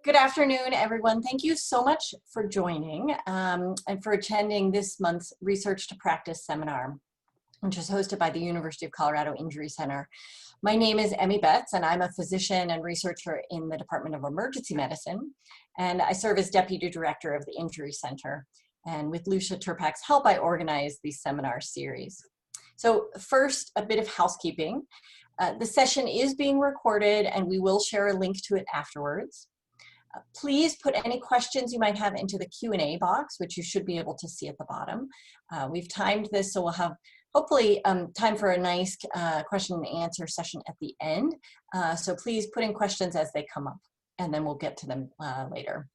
Good afternoon, everyone. Thank you so much for joining and for attending this month's Research to Practice seminar, which is hosted by the University of Colorado Injury Center. My name is Emmy Betts, and I'm a physician and researcher in the Department of Emergency Medicine, and I serve as Deputy Director of the Injury Center. And with Lucia Turpak's help, I organize these seminar series. So first, a bit of housekeeping. The session is being recorded, and we will share a link to it afterwards. Please put any questions you might have into the Q&A box, which you should be able to see at the bottom. We've timed this, so we'll have hopefully time for a nice question and answer session at the end. So please put in questions as they come up, and then we'll get to them later.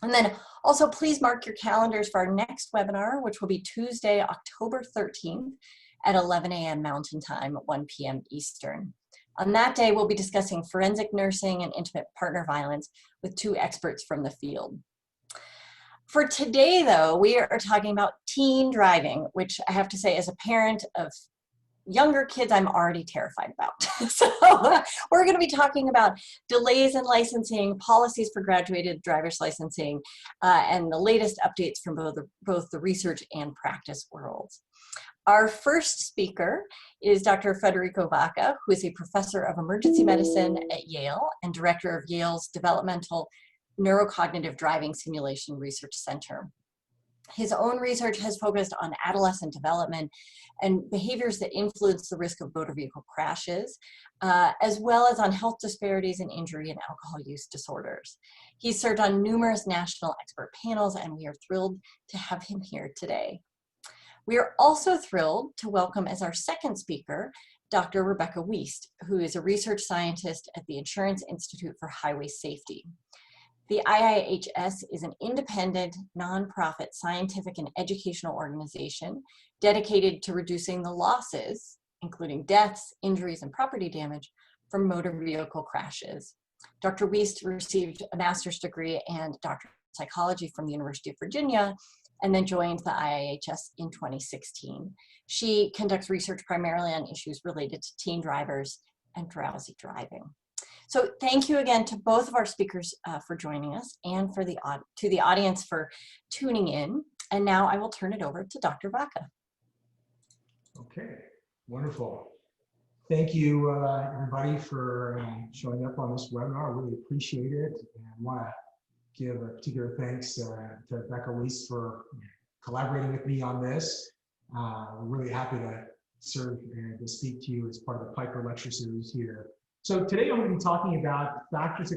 And then also please mark your calendars for our next webinar, which will be Tuesday, October 13th at 11 a.m. Mountain Time, 1 p.m. Eastern. On that day, we'll be discussing forensic nursing and intimate partner violence with two experts from the field. For today, though, we are talking about teen driving, which I have to say, as a parent of younger kids, I'm already terrified about. So we're going to be talking about delays in licensing, policies for graduated driver's licensing, and the latest updates from both the research and practice worlds. Our first speaker is Dr. Federico Vaca, who is a professor of emergency medicine at Yale and director of Yale's Developmental Neurocognitive Driving Simulation Research Center. His own research has focused on adolescent development and behaviors that influence the risk of motor vehicle crashes, as well as on health disparities in injury and alcohol use disorders. He's served on numerous national expert panels, and we are thrilled to have him here today. We are also thrilled to welcome as our second speaker, Dr. Rebecca Weast, who is a research scientist at the Insurance Institute for Highway Safety. The IIHS is an independent, nonprofit scientific and educational organization dedicated to reducing the losses, including deaths, injuries, and property damage from motor vehicle crashes. Dr. Weast received a master's degree and doctorate of psychology from the University of Virginia, and then joined the IIHS in 2016. She conducts research primarily on issues related to teen drivers and drowsy driving. So thank you again to both of our speakers for joining us, and for to the audience for tuning in. And now I will turn it over to Dr. Vaca. Okay, wonderful. Thank you, everybody, for showing up on this webinar. I really appreciate it, and I want to give a particular thanks to Rebecca Weast for collaborating with me on this. We're really happy to serve and to speak to you as part of the Piper Lecture Series here. So today I'm going to be talking about factors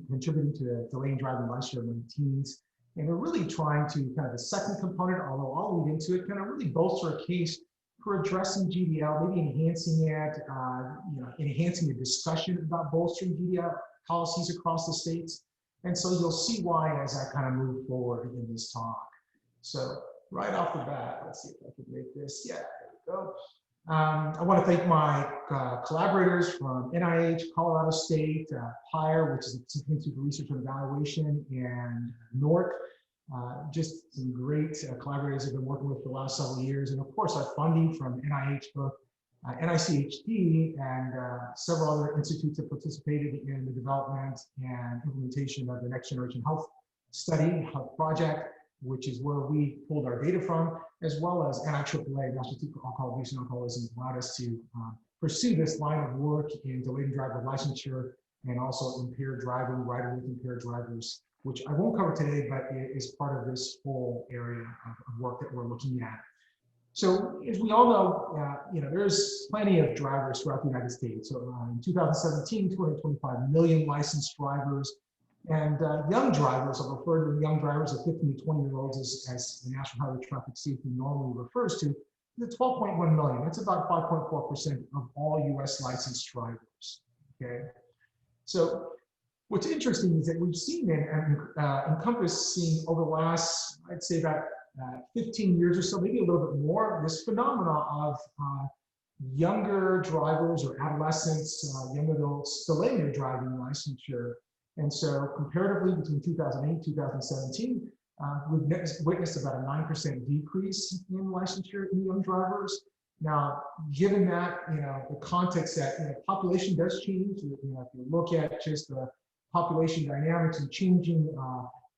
contributing to delaying driving licensure among teens. And we're really trying to kind of the second component, although I'll lead into it, kind of really bolster a case for addressing GDL, maybe enhancing it, enhancing the discussion about bolstering GDL policies across the states. And so you'll see why as I kind of move forward in this talk. So right off the bat, let's see if I can make this. Yeah, there we go. I want to thank my collaborators from NIH, Colorado State, PIRE, which is the Institute for Research and Evaluation, and NORC. Just some great collaborators I've been working with for the last several years. And of course, our funding from NIH, both NICHD and several other institutes have participated in the development and implementation of the Next Generation Health Study, Health Project, which is where we pulled our data from, as well as NIAAA, National Institute for Alcohol Abuse and Alcoholism, allowed us to pursue this line of work in delayed driver licensure and also impaired driving, riding with impaired drivers, which I won't cover today, but it is part of this whole area of work that we're looking at. So as we all know, there's plenty of drivers throughout the United States. So in 2017, 225 million licensed drivers, and young drivers, I'll refer to young drivers of 15 to 20-year-olds as the National Highway Traffic Safety normally refers to, the 12.1 million. That's about 5.4% of all US licensed drivers, okay? So what's interesting is that we've seen Encompass seeing over the last, I'd say about 15 years or so, maybe a little bit more, this phenomena of younger drivers or adolescents, young adults delaying their driving licensure. And so comparatively between 2008 and 2017, we've witnessed about a 9% decrease in licensure in young drivers. Now, given that, the context that population does change, if you look at just the population dynamics and changing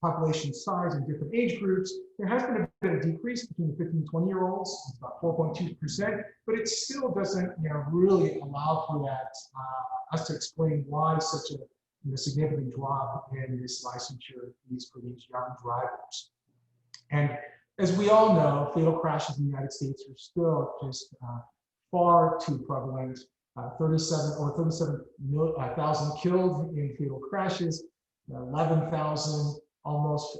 population size in different age groups, there has been a bit of decrease between the 15 and 20-year-olds. It's about 4.2%, but it still doesn't, really allow for that us to explain why such a significant drop in this licensure fees for these young drivers. And as we all know, fatal crashes in the United States are still just far too prevalent. 37,000 killed in fatal crashes, 11,000 almost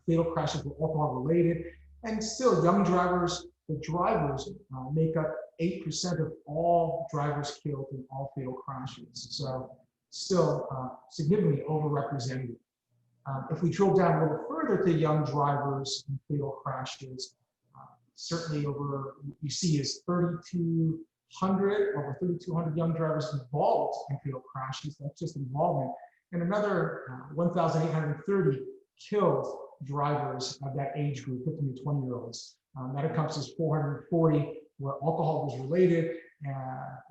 fatal crashes were alcohol related, and still young drivers, the drivers make up 8% of all drivers killed in all fatal crashes. So still significantly overrepresented. If we drill down a little further to young drivers in fatal crashes, certainly you see is over 3,200 young drivers involved in fatal crashes. That's just involvement. And another 1,830 killed drivers of that age group, 15 to 20-year-olds. That encompasses 440 where alcohol was related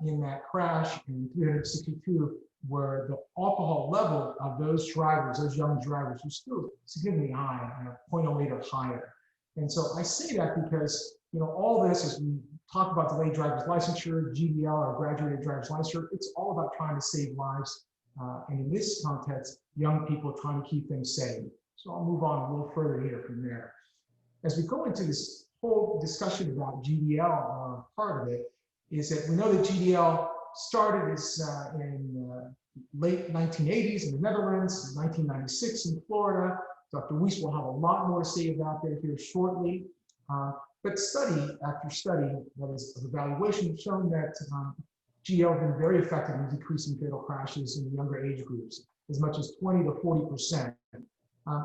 in that crash, and 362 where the alcohol level of those drivers, those young drivers, was still significantly high, 0.08 or higher. And so I say that because all this, as we talk about delayed driver's licensure, GDL, or graduated driver's licensure, it's all about trying to save lives. And in this context, young people trying to keep them safe. So I'll move on a little further here from there. As we go into this whole discussion about GDL, part of it is that we know that GDL started in late 1980s in the Netherlands, 1996 in Florida. Dr. Weast will have a lot more to say about that here shortly. But study after study, that is of evaluation, have shown that GDL has been very effective in decreasing fatal crashes in the younger age groups, as much as 20 to 40%.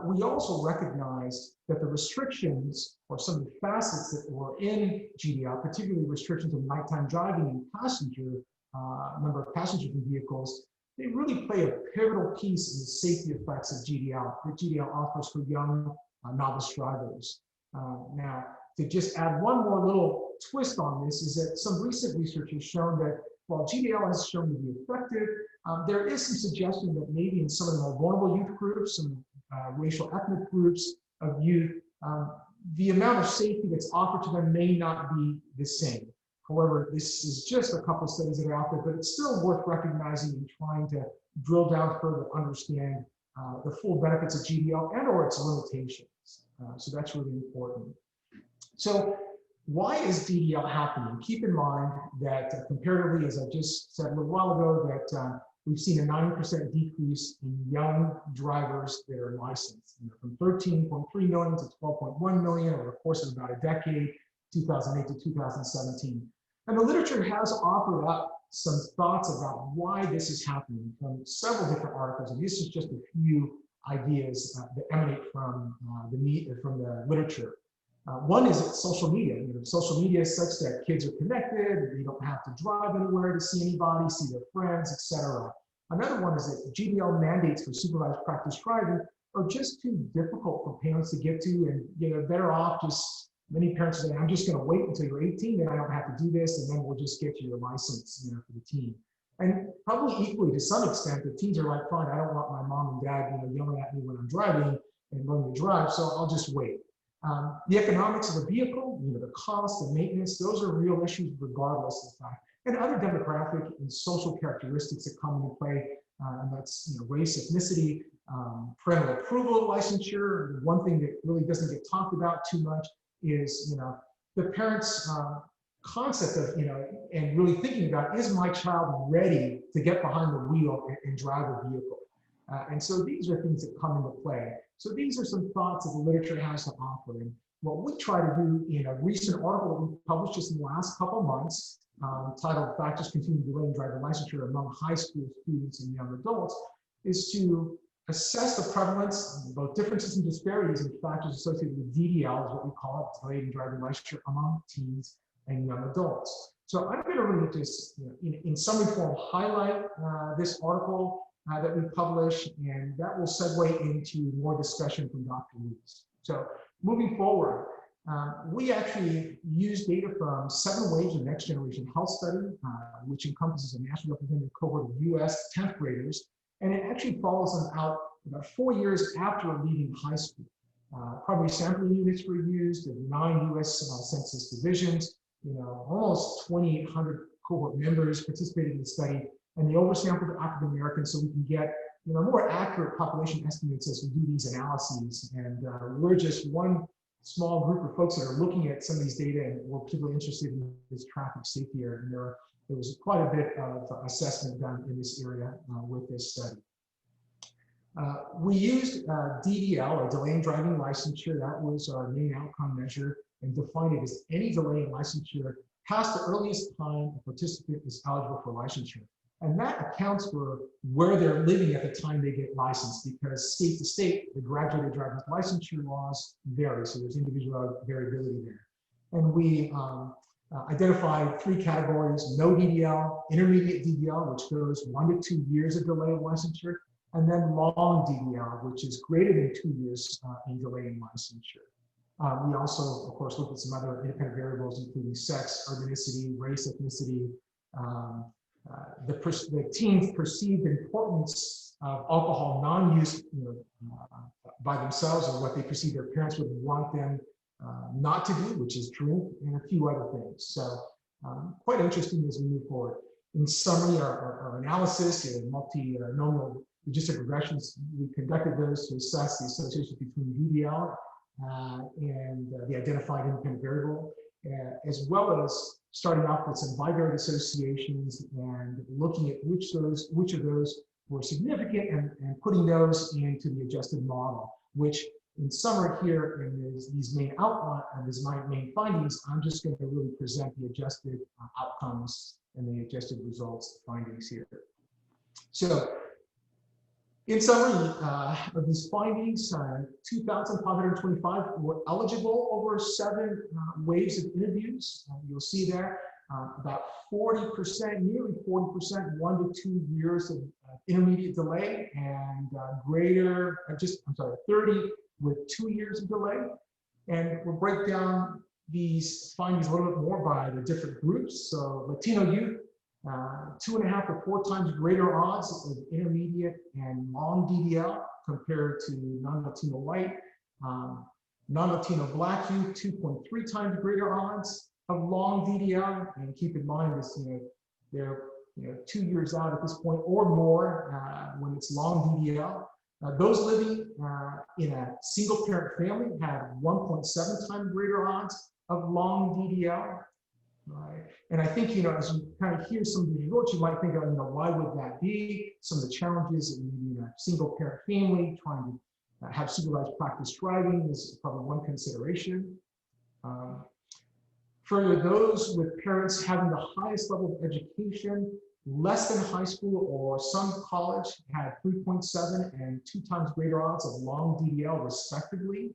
We also recognize that the restrictions, or some of the facets that were in GDL, particularly restrictions of nighttime driving and number of passengers in vehicles, they really play a pivotal piece in the safety effects of GDL, that GDL offers for young novice drivers. Now, to just add one more little twist on this is that some recent research has shown that while GDL has shown to be effective, there is some suggestion that maybe in some of the more vulnerable youth groups, some racial ethnic groups of youth, the amount of safety that's offered to them may not be the same. However, this is just a couple of studies that are out there, but it's still worth recognizing and trying to drill down further to understand the full benefits of GDL and or its limitations. So that's really important. So why is DDL happening? Keep in mind that comparatively, as I just said a little while ago, that we've seen a 90% decrease in young drivers that are licensed, from 13.3 million to 12.1 million over the course of about a decade, 2008 to 2017. And the literature has offered up some thoughts about why this is happening from several different articles, and this is just a few ideas that emanate from the literature. One is social media. Social media is such that kids are connected, they don't have to drive anywhere to see anybody, see their friends, etc. Another one is that GDL mandates for supervised practice driving are just too difficult for parents to get to, and they're better off just, many parents say, I'm just going to wait until you're 18, then I don't have to do this, and then we'll just get you your license, for the teen. And probably equally to some extent, the teens are like, fine, I don't want my mom and dad, yelling at me when I'm driving and learning to drive, so I'll just wait. The economics of the vehicle, the cost, the maintenance, those are real issues regardless of that. And other demographic and social characteristics that come into play, and that's race, ethnicity, parental approval, licensure. One thing that really doesn't get talked about too much is the parents' concept of and really thinking about, is my child ready to get behind the wheel and drive a vehicle? And so these are things that come into play. So these are some thoughts that the literature has to offer. And what we try to do in a recent article that we published just in the last couple of months, titled Factors Continue to Delay Driver Licensure Among High School Students and Young Adults, is to assess the prevalence, both differences and disparities in factors associated with DDL, is what we call it, delayed driving licensure among teens and young adults. So I'm going to really just, in summary form, highlight this article that we publish, and that will segue into more discussion from Dr. Weast. So moving forward, we actually use data from 7 Waves of Next Generation Health Study, which encompasses a national representative cohort of US 10th graders And it actually follows them out about 4 years after leaving high school. Primary sampling units were used in 9 U.S. Census divisions. Almost 2,800 cohort members participated in the study, and they oversampled African Americans so we can get more accurate population estimates as we do these analyses. And we're just one small group of folks that are looking at some of these data, and we're particularly interested in this traffic safety area. And there was quite a bit of assessment done in this area with this study. We used DDL, or delay in driving licensure. That was our main outcome measure, and defined it as any delay in licensure past the earliest time a participant is eligible for licensure. And that accounts for where they're living at the time they get licensed, because state to state, the graduated driver's licensure laws vary, so there's individual variability there. And we identified 3 categories: no DDL, intermediate DDL, which goes 1 to 2 years of delay of licensure, and then long DDL, which is greater than 2 years in delay in licensure. We also, of course, looked at some other independent variables, including sex, urbanicity, race, ethnicity. The team's perceived importance of alcohol non-use by themselves, or what they perceive their parents would want them not to do, which is drink, and a few other things. So quite interesting as we move forward. In summary, our analysis, multi-nominal logistic regressions, we conducted those to assess the association between DDL and the identified independent variable, as well as starting off with some bivariate associations and looking at which of those were significant, and putting those into the adjusted model, which in summary here in these main outline and these main findings, I'm just going to really present the adjusted outcomes and the adjusted results findings here. So in summary of these findings, 2,525 were eligible over 7 waves of interviews. You'll see there about 40%, nearly 40%, 1 to 2 years of intermediate delay, and 30 with 2 years of delay. And we'll break down these findings a little bit more by the different groups. So Latino youth, 2.5 to 4 times greater odds of intermediate and long DDL compared to non-Latino white. Non-Latino Black youth, 2.3 times greater odds of long DDL. And keep in mind this, they're 2 years out at this point or more when it's long DDL. Those living in a single parent family had 1.7 times greater odds of long DDL. Right. And I think, as you kind of hear some of the results, you might think of, why would that be? Some of the challenges in a single parent family, trying to have supervised practice driving is probably one consideration. Further, those with parents having the highest level of education, less than high school or some college, had 3.7 and 2 times greater odds of long DDL respectively.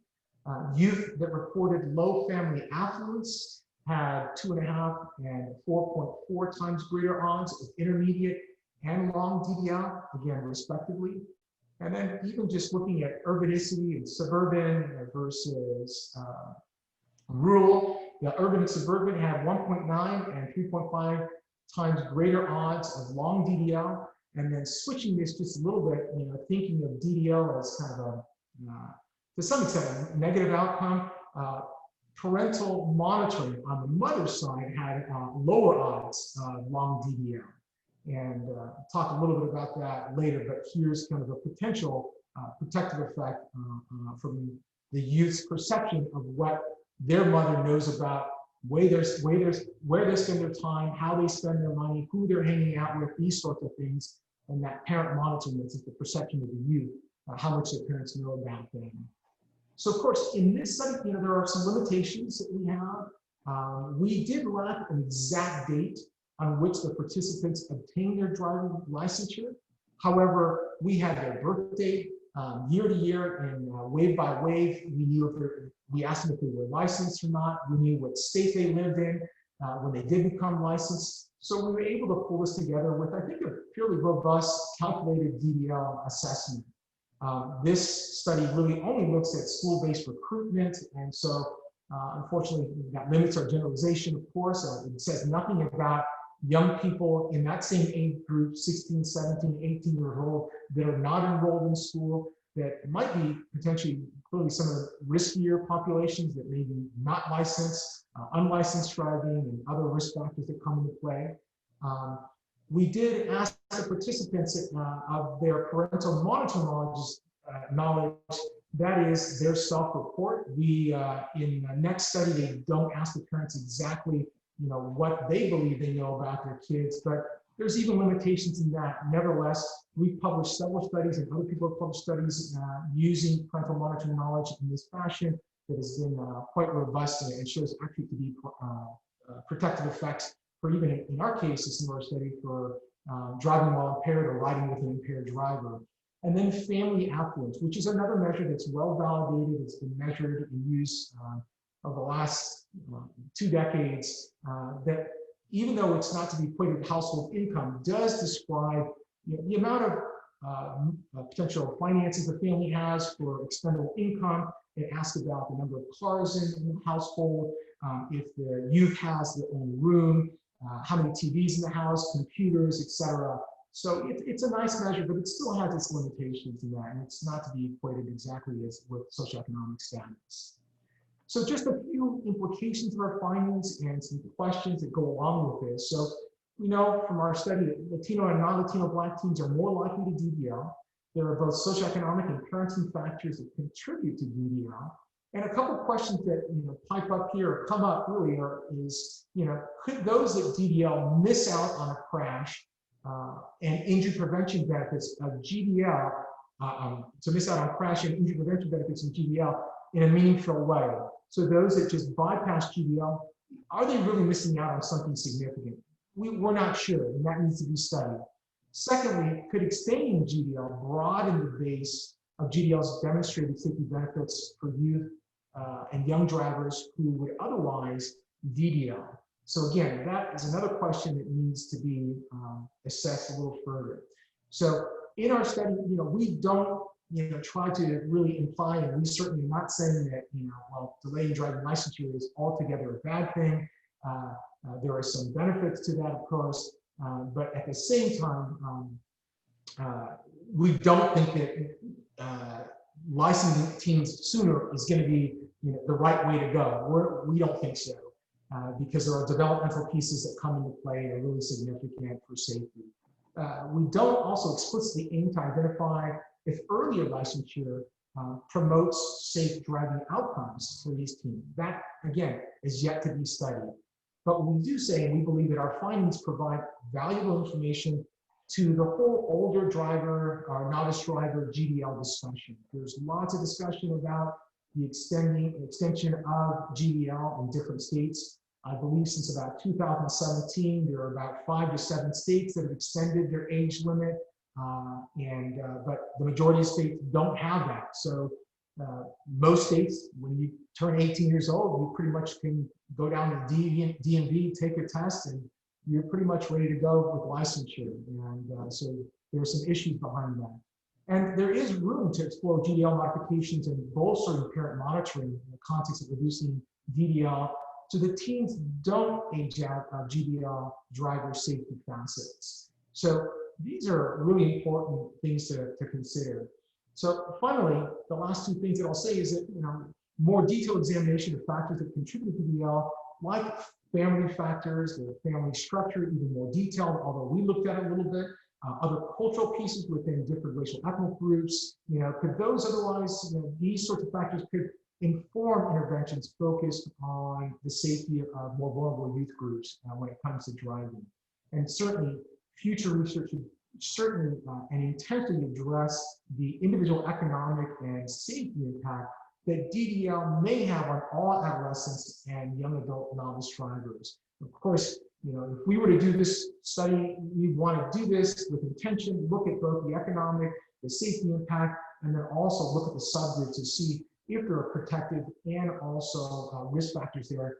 Youth that reported low family affluence had 2.5 and 4.4 times greater odds of intermediate and long DDL, again, respectively. And then even just looking at urbanicity and suburban versus rural, the urban and suburban had 1.9 and 3.5 times greater odds of long DDL. And then switching this just a little bit, thinking of DDL as kind of a, to some extent, a negative outcome. Parental monitoring on the mother's side had lower odds of long DDL. And talk a little bit about that later, but here's kind of a potential protective effect from the youth's perception of what their mother knows about where they spend their time, how they spend their money, who they're hanging out with, these sorts of things. And that parent monitoring, that's the perception of the youth, how much their parents know about them. So of course, in this study, there are some limitations that we have. We did lack an exact date on which the participants obtained their driving licensure. However, we had their birth date, year to year, and wave by wave. We knew we asked them if they were licensed or not. We knew what state they lived in when they did become licensed. So we were able to pull this together with, I think, a fairly robust calculated DDL assessment. This study really only looks at school-based recruitment, and so unfortunately that limits our generalization, of course. It says nothing about young people in that same age group, 16, 17, 18 years old, that are not enrolled in school, that might be potentially clearly some of the riskier populations that may be not licensed, unlicensed driving, and other risk factors that come into play. We did ask the participants of their parental monitoring knowledge, that is their self-report. We, in the next study, they don't ask the parents exactly what they believe they know about their kids, but there's even limitations in that. Nevertheless, we've published several studies, and other people have published studies using parental monitoring knowledge in this fashion that has been quite robust, and it shows actually to be protective effects for, even in our case, a similar study for driving while impaired or riding with an impaired driver. And then family affluence, which is another measure that's well validated. It's been measured and used over the last 2 decades, that even though it's not to be equated with household income, does describe the amount of potential finances the family has for expendable income. It asks about the number of cars in the household, if the youth has their own room, how many TVs in the house, computers, etc. So it's a nice measure, but it still has its limitations in that, and it's not to be equated exactly as with socioeconomic status. So just a few implications of our findings and some questions that go along with this. So we know from our study that Latino and non-Latino Black teens are more likely to DDL. There are both socioeconomic and parenting factors that contribute to DDL. And a couple of questions that pipe up here or come up really is, could those that DDL miss out on a crash and injury prevention benefits of GDL, to miss out on crash and injury prevention benefits in GDL in a meaningful way? So those that just bypass GDL, are they really missing out on something significant? We're not sure, and that needs to be studied. Secondly, could extending GDL broaden the base of GDL's demonstrated safety benefits for youth and young drivers who would otherwise DDL? So again, that is another question that needs to be assessed a little further. So in our study, we don't try to really imply, and we certainly are not saying that, well, delaying driving licensure is altogether a bad thing. There are some benefits to that, of course, but at the same time, we don't think that licensing teens sooner is going to be the right way to go. We don't think so, because there are developmental pieces that come into play that are really significant for safety. We don't also explicitly aim to identify if earlier licensure promotes safe driving outcomes for these teens. That, again, is yet to be studied. But we do say, and we believe that our findings provide valuable information to the whole older driver or novice driver GDL discussion. There's lots of discussion about the extension of GDL in different states. I believe since about 2017, there are about 5 to 7 states that have extended their age limit, but the majority of states don't have that. So most states, when you turn 18 years old, you pretty much can go down to DMV, take a test, and you're pretty much ready to go with licensure. And so there are some issues behind that. And there is room to explore GDL modifications and bolstering parent monitoring in the context of reducing DDL so that teens don't age out of GDL driver safety facets. So these are really important things to consider. So finally, the last 2 things that I'll say is that, more detailed examination of factors that contribute to DDL, like family factors, the family structure, even more detailed, although we looked at it a little bit, other cultural pieces within different racial ethnic groups, could those otherwise, these sorts of factors could inform interventions focused on the safety of more vulnerable youth groups when it comes to driving. And certainly, future research should certainly and intentionally address the individual economic and safety impact that DDL may have on all adolescents and young adult novice drivers. Of course, if we were to do this study, we want to do this with intention, look at both the economic, the safety impact, and then also look at the subgroups to see if there are protective and also risk factors there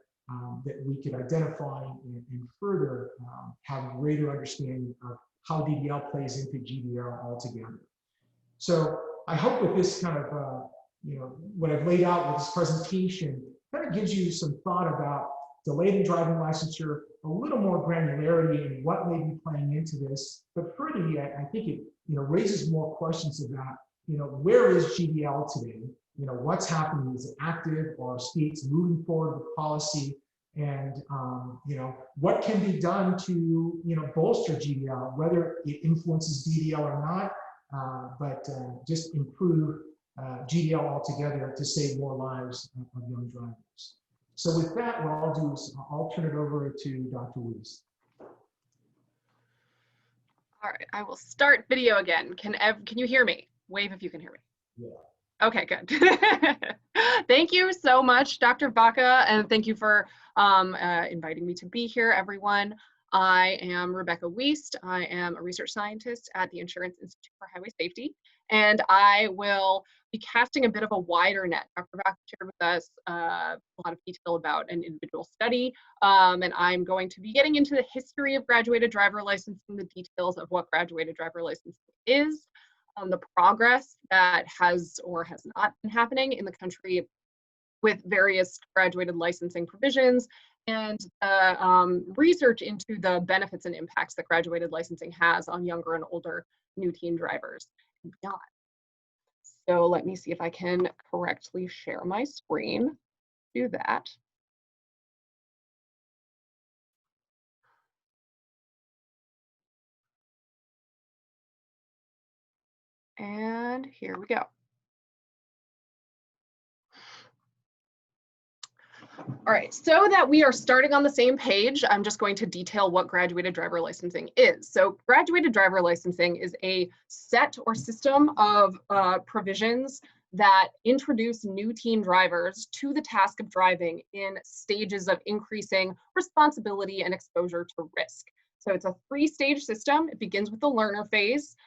that we could identify and further have greater understanding of how DDL plays into GDL altogether. So I hope with this kind of, what I've laid out with this presentation kind of gives you some thought about delayed in driving licensure, a little more granularity in what may be playing into this, but pretty, I think it raises more questions about where is GDL today? What's happening? Is it active, or are states moving forward with policy? And what can be done to bolster GDL, whether it influences DDL or not, but just improve GDL altogether to save more lives of young drivers. So with that, what I'll do is I'll turn it over to Dr. Weast. All right, I will start video again. Can you hear me? Wave if you can hear me. Yeah. Okay, good. Thank you so much, Dr. Vaca, and thank you for inviting me to be here, everyone. I am Rebecca Weast. I am a research scientist at the Insurance Institute for Highway Safety, and I will be casting a bit of a wider net. Dr. Vaca shared with us a lot of detail about an individual study, and I'm going to be getting into the history of graduated driver licensing, the details of what graduated driver licensing is, the progress that has or has not been happening in the country with various graduated licensing provisions, and research into the benefits and impacts that graduated licensing has on younger and older new teen drivers and beyond. So let me see if I can correctly share my screen. Do that. And here we go. All right, so that we are starting on the same page, I'm just going to detail what graduated driver licensing is. So graduated driver licensing is a set or system of provisions that introduce new teen drivers to the task of driving in stages of increasing responsibility and exposure to risk. So it's a three-stage system. It begins with the learner phase,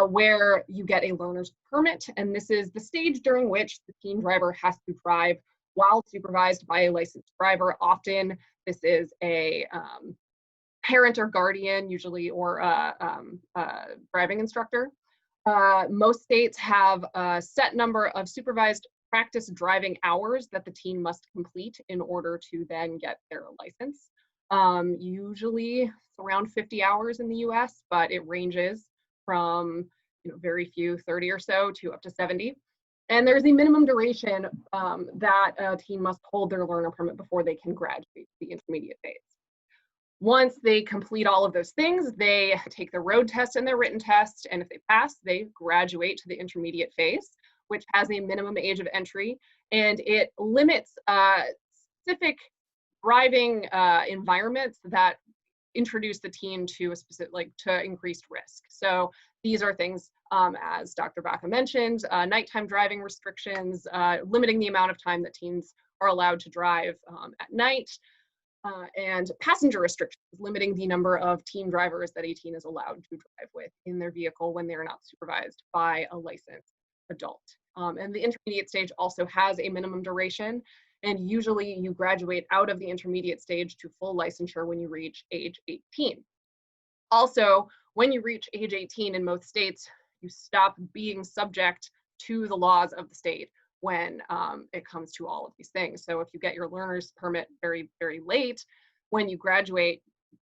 where you get a learner's permit, and this is the stage during which the teen driver has to drive while supervised by a licensed driver. Often this is a parent or guardian, usually, or driving instructor. Most states have a set number of supervised practice driving hours that the teen must complete in order to then get their license. Usually it's around 50 hours in the US, but it ranges from very few, 30 or so, to up to 70. And there's a minimum duration that a teen must hold their learner permit before they can graduate to the intermediate phase. Once they complete all of those things, they take their road test and their written test, and if they pass, they graduate to the intermediate phase, which has a minimum age of entry, and it limits specific driving environments that introduce the teen to a specific, to increased risk. So these are things, as Dr. Vaca mentioned, nighttime driving restrictions, limiting the amount of time that teens are allowed to drive at night, and passenger restrictions, limiting the number of teen drivers that a teen is allowed to drive with in their vehicle when they're not supervised by a licensed adult. And the intermediate stage also has a minimum duration, and usually you graduate out of the intermediate stage to full licensure when you reach age 18. Also, when you reach age 18 in most states, you stop being subject to the laws of the state when it comes to all of these things. So if you get your learner's permit very, very late, when you graduate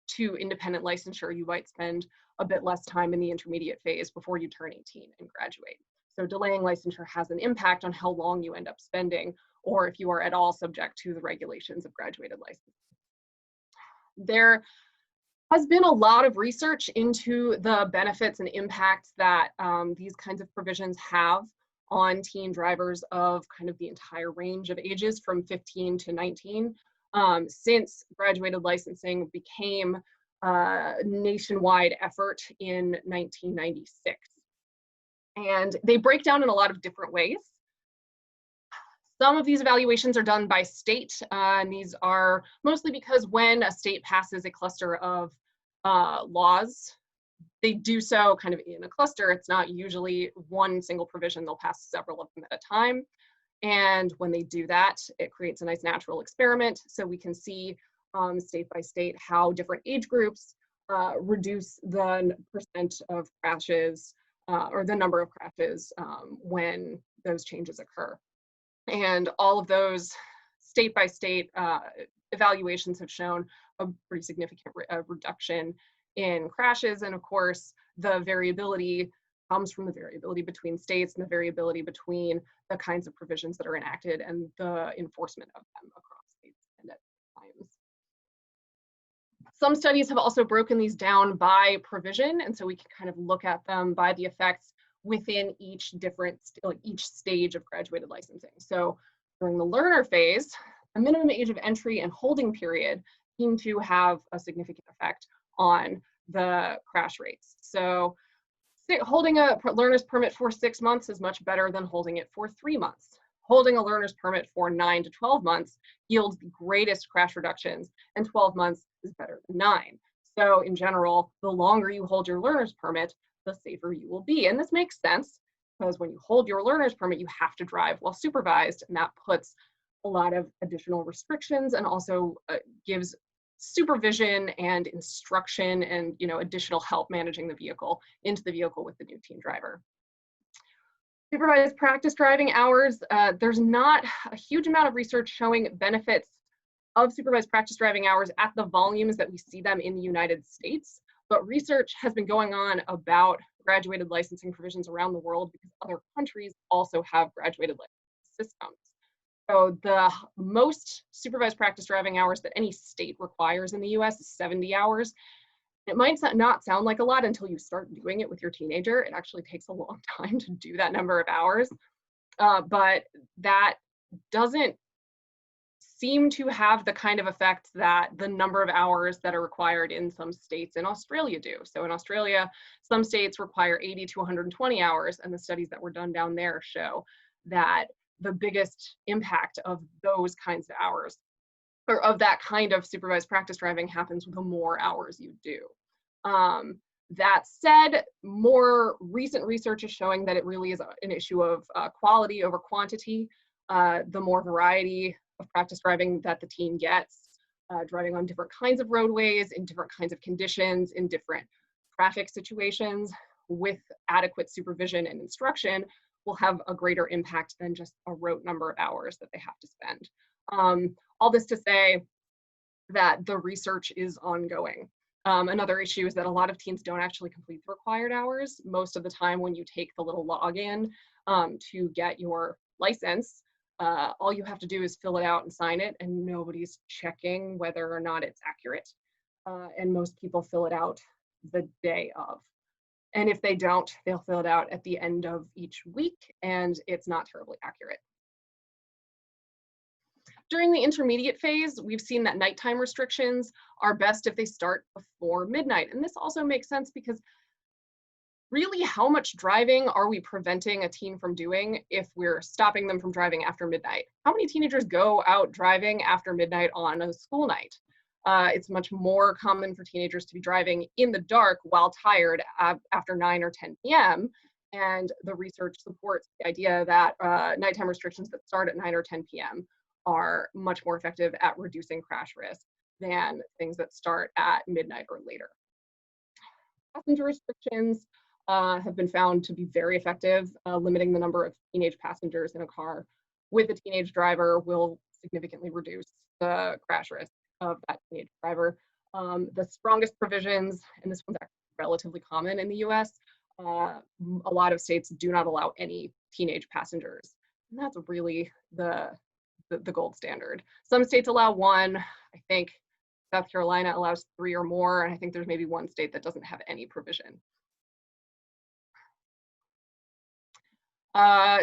to independent licensure, you might spend a bit less time in the intermediate phase before you turn 18 and graduate. So delaying licensure has an impact on how long you end up spending, or if you are at all subject to the regulations of graduated licensing. There has been a lot of research into the benefits and impacts that these kinds of provisions have on teen drivers of kind of the entire range of ages from 15 to 19, since graduated licensing became a nationwide effort in 1996. And they break down in a lot of different ways. Some of these evaluations are done by state, and these are mostly because when a state passes a cluster of laws, they do so kind of in a cluster. It's not usually one single provision. They'll pass several of them at a time. And when they do that, it creates a nice natural experiment. So we can see state by state how different age groups reduce the percent of crashes or the number of crashes when those changes occur. And all of those state by state evaluations have shown a pretty significant reduction in crashes. And of course, the variability comes from the variability between states and the variability between the kinds of provisions that are enacted and the enforcement of them across states and at times. Some studies have also broken these down by provision, and so we can kind of look at them by the effects within each each stage of graduated licensing. So during the learner phase, the minimum age of entry and holding period seem to have a significant effect on the crash rates. So holding a learner's permit for 6 months is much better than holding it for 3 months. Holding a learner's permit for 9 to 12 months yields the greatest crash reductions, and 12 months is better than 9. So in general, the longer you hold your learner's permit, the safer you will be. And this makes sense because when you hold your learner's permit, you have to drive while supervised, and that puts a lot of additional restrictions and also gives supervision and instruction and additional help managing the vehicle into the vehicle with the new teen driver. Supervised practice driving hours, there's not a huge amount of research showing benefits of supervised practice driving hours at the volumes that we see them in the United States, but research has been going on about graduated licensing provisions around the world because other countries also have graduated licensing systems. So the most supervised practice driving hours that any state requires in the US is 70 hours. It might not sound like a lot until you start doing it with your teenager. It actually takes a long time to do that number of hours, but that doesn't seem to have the kind of effect that the number of hours that are required in some states in Australia do. So in Australia, some states require 80 to 120 hours, and the studies that were done down there show that the biggest impact of those kinds of hours, or of that kind of supervised practice driving, happens the more hours you do. That said, more recent research is showing that it really is an issue of quality over quantity. The more variety of practice driving that the teen gets, driving on different kinds of roadways, in different kinds of conditions, in different traffic situations, with adequate supervision and instruction, will have a greater impact than just a rote number of hours that they have to spend. All this to say that the research is ongoing. Another issue is that a lot of teens don't actually complete the required hours. Most of the time when you take the little login to get your license, all you have to do is fill it out and sign it, and nobody's checking whether or not it's accurate. And most people fill it out the day of. And if they don't, they'll fill it out at the end of each week, and it's not terribly accurate. During the intermediate phase, we've seen that nighttime restrictions are best if they start before midnight. And this also makes sense because really, how much driving are we preventing a teen from doing if we're stopping them from driving after midnight? How many teenagers go out driving after midnight on a school night? It's much more common for teenagers to be driving in the dark while tired after 9 or 10 p.m. And the research supports the idea that nighttime restrictions that start at 9 or 10 p.m. are much more effective at reducing crash risk than things that start at midnight or later. Passenger restrictions have been found to be very effective. Limiting the number of teenage passengers in a car with a teenage driver will significantly reduce the crash risk of that teenage driver. The strongest provisions, and this one's actually relatively common in the US, a lot of states do not allow any teenage passengers. And that's really the gold standard. Some states allow 1. I think South Carolina allows 3 or more, and I think there's maybe 1 state that doesn't have any provision.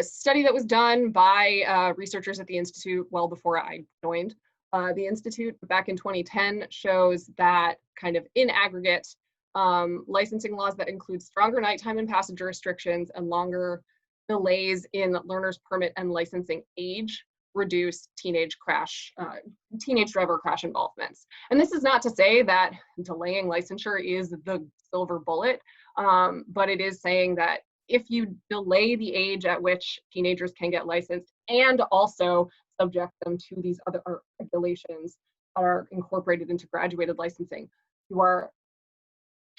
Study that was done by researchers at the Institute well before I joined the Institute back in 2010 shows that kind of in aggregate, licensing laws that include stronger nighttime and passenger restrictions and longer delays in learner's permit and licensing age reduce teenage driver crash involvements. And this is not to say that delaying licensure is the silver bullet, but it is saying that if you delay the age at which teenagers can get licensed and also subject them to these other regulations that are incorporated into graduated licensing, you are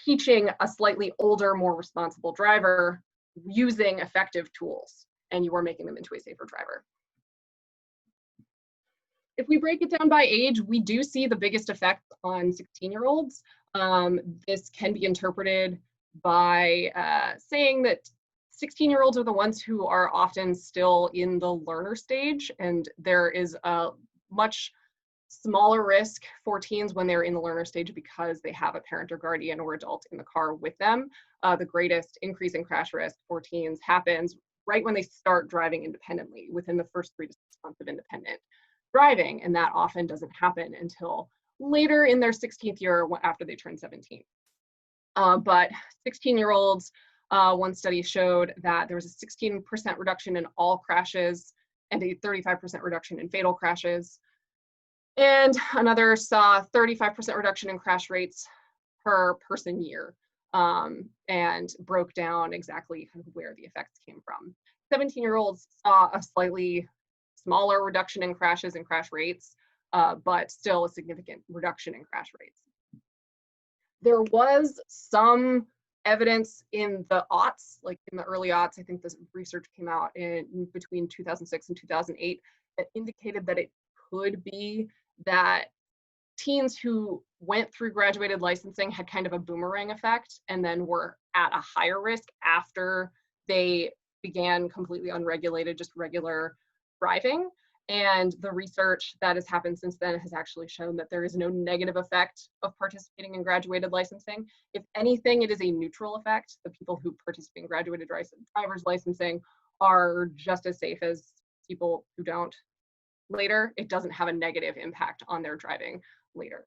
teaching a slightly older, more responsible driver using effective tools, and you are making them into a safer driver. If we break it down by age, we do see the biggest effect on 16-year-olds. This can be interpreted by saying that 16-year-olds are the ones who are often still in the learner stage, and there is a much smaller risk for teens when they're in the learner stage because they have a parent or guardian or adult in the car with them. The greatest increase in crash risk for teens happens right when they start driving independently, within the first 3 to 6 months of independent driving, and that often doesn't happen until later in their 16th year after they turn 17. But 16-year-olds, one study showed that there was a 16% reduction in all crashes and a 35% reduction in fatal crashes. And another saw 35% reduction in crash rates per person year, and broke down exactly kind of where the effects came from. 17-year-olds saw a slightly smaller reduction in crashes and crash rates, but still a significant reduction in crash rates. There was some evidence in the aughts, like in the early aughts. I think this research came out in between 2006 and 2008 that indicated that it could be that teens who went through graduated licensing had kind of a boomerang effect and then were at a higher risk after they began completely unregulated, just regular driving. And the research that has happened since then has actually shown that there is no negative effect of participating in graduated licensing. If anything, it is a neutral effect. The people who participate in graduated driver's licensing are just as safe as people who don't later. It doesn't have a negative impact on their driving later.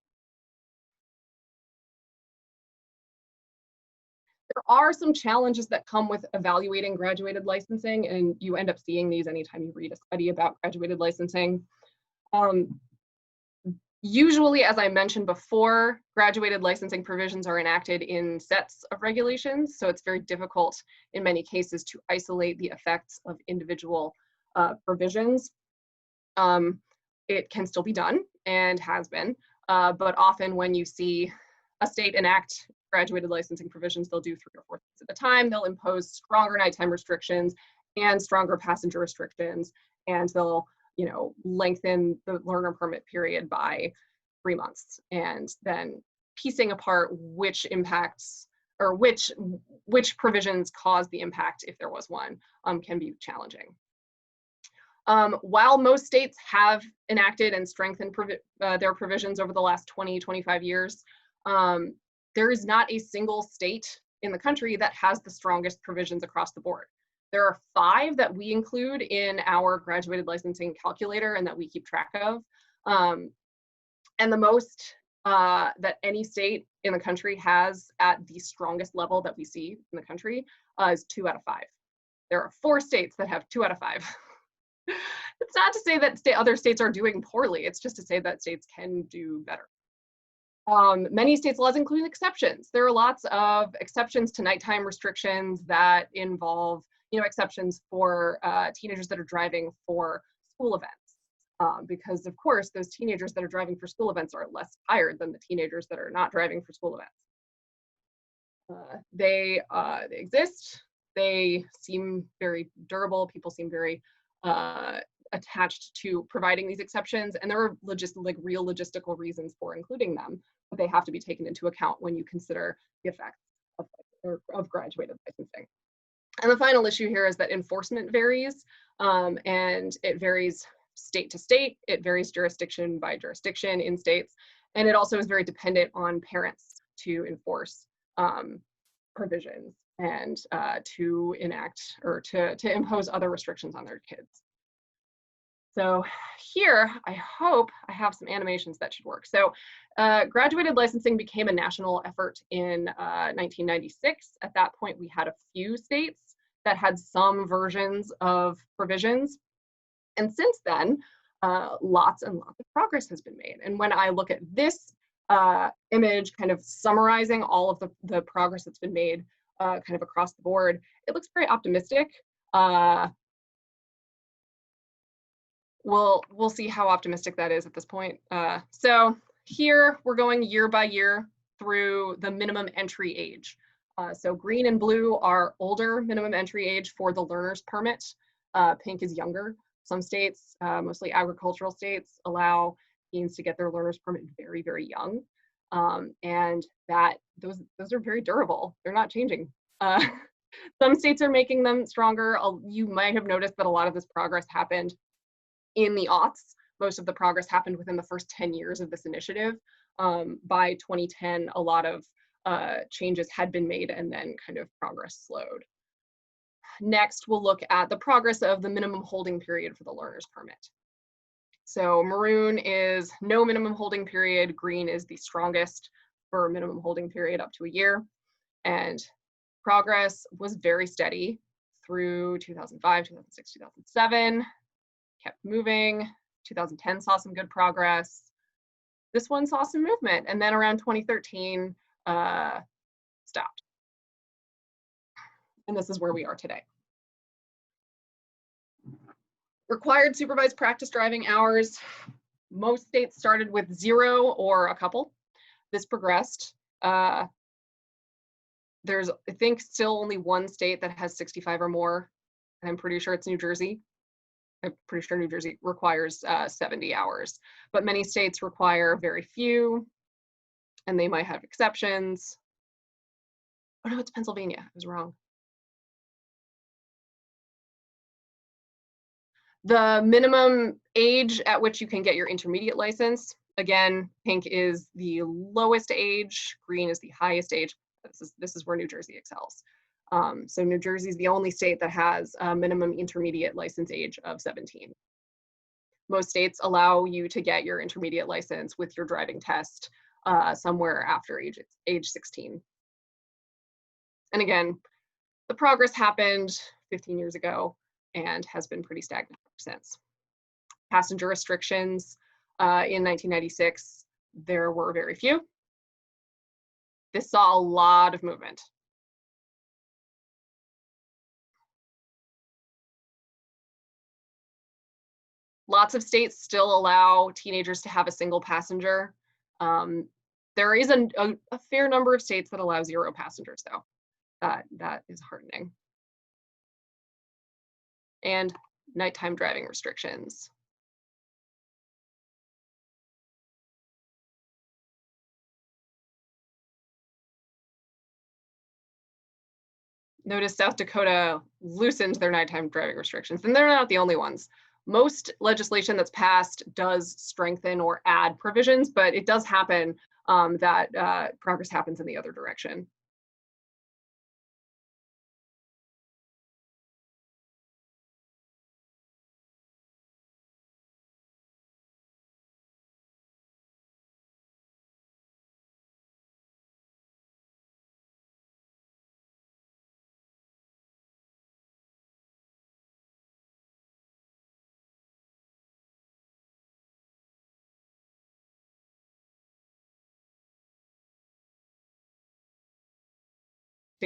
There are some challenges that come with evaluating graduated licensing, and you end up seeing these anytime you read a study about graduated licensing. Usually, as I mentioned before, graduated licensing provisions are enacted in sets of regulations, so it's very difficult in many cases to isolate the effects of individual provisions. It can still be done and has been, but often when you see a state enact graduated licensing provisions, they'll do 3 or 4 things at a time. They'll impose stronger nighttime restrictions and stronger passenger restrictions, and they'll, lengthen the learner permit period by 3 months, and then piecing apart which impacts or which provisions caused the impact, if there was one, can be challenging. While most states have enacted and strengthened their provisions over the last 20, 25 years, there is not a single state in the country that has the strongest provisions across the board. There are 5 that we include in our graduated licensing calculator and that we keep track of. And the most that any state in the country has at the strongest level that we see in the country is 2 out of 5. There are 4 states that have 2 out of 5. It's not to say that other states are doing poorly. It's just to say that states can do better. Many states' laws include exceptions. There are lots of exceptions to nighttime restrictions that involve, exceptions for teenagers that are driving for school events. Because of course, those teenagers that are driving for school events are less tired than the teenagers that are not driving for school events. They exist. They seem very durable. People seem very attached to providing these exceptions, and there are real logistical reasons for including them, but they have to be taken into account when you consider the effects of graduated licensing. And the final issue here is that enforcement varies, and it varies state to state. It varies jurisdiction by jurisdiction in states, and it also is very dependent on parents to enforce provisions and to enact or to impose other restrictions on their kids. So here, I hope I have some animations that should work. So graduated licensing became a national effort in 1996. At that point, we had a few states that had some versions of provisions. And since then, lots and lots of progress has been made. And when I look at this image, kind of summarizing all of the progress that's been made kind of across the board, it looks very optimistic. We'll see how optimistic that is at this point. So here we're going year by year through the minimum entry age. So green and blue are older minimum entry age for the learner's permit. Pink is younger. Some states, mostly agricultural states, allow teens to get their learner's permit very, very young. And those are very durable. They're not changing. Some states are making them stronger. You might have noticed that a lot of this progress happened in the aughts. Most of the progress happened within the first 10 years of this initiative. By 2010, a lot of changes had been made and then kind of progress slowed. Next, we'll look at the progress of the minimum holding period for the learner's permit. So maroon is no minimum holding period, green is the strongest for minimum holding period up to a year. And progress was very steady through 2005, 2006, 2007, kept moving. 2010 saw some good progress. This one saw some movement, and then around 2013, stopped. And this is where we are today. Required supervised practice driving hours. Most states started with 0 or a couple. This progressed. There's, I think, still only one state that has 65 or more. And I'm pretty sure it's New Jersey. I'm pretty sure New Jersey requires 70 hours, but many states require very few, and they might have exceptions. Oh no, it's Pennsylvania. I was wrong. The minimum age at which you can get your intermediate license, again, pink is the lowest age, green is the highest age. This is where New Jersey excels. So New Jersey is the only state that has a minimum intermediate license age of 17. Most states allow you to get your intermediate license with your driving test somewhere after age 16. And again, the progress happened 15 years ago and has been pretty stagnant since. Passenger restrictions in 1996, there were very few. This saw a lot of movement. Lots of states still allow teenagers to have a single passenger. There is a fair number of states that allow 0 passengers, though. That is heartening. And nighttime driving restrictions. Notice South Dakota loosened their nighttime driving restrictions, and they're not the only ones. Most legislation that's passed does strengthen or add provisions, but it does happen that progress happens in the other direction.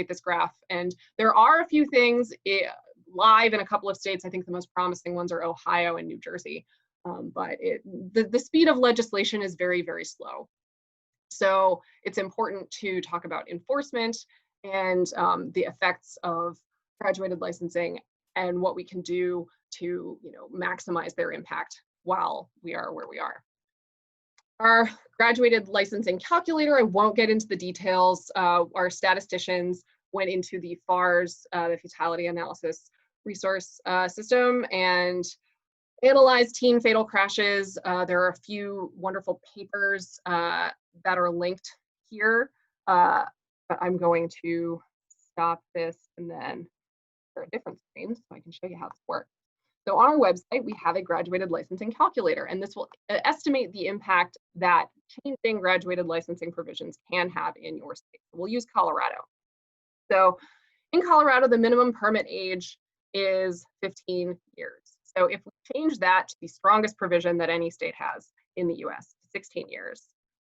This graph, and there are a few things live in a couple of states. I think the most promising ones are Ohio and New Jersey, but the speed of legislation is very, very slow. So it's important to talk about enforcement and the effects of graduated licensing and what we can do to maximize their impact while we are where we are. Our graduated licensing calculator, I won't get into the details. Our statisticians went into the FARS, the fatality analysis resource system, and analyzed teen fatal crashes. There are a few wonderful papers that are linked here, but I'm going to stop this and then share a different screen so I can show you how this works. So on our website, we have a graduated licensing calculator, and this will estimate the impact that changing graduated licensing provisions can have in your state. We'll use Colorado. So in Colorado, the minimum permit age is 15 years. So if we change that to the strongest provision that any state has in the US, 16 years,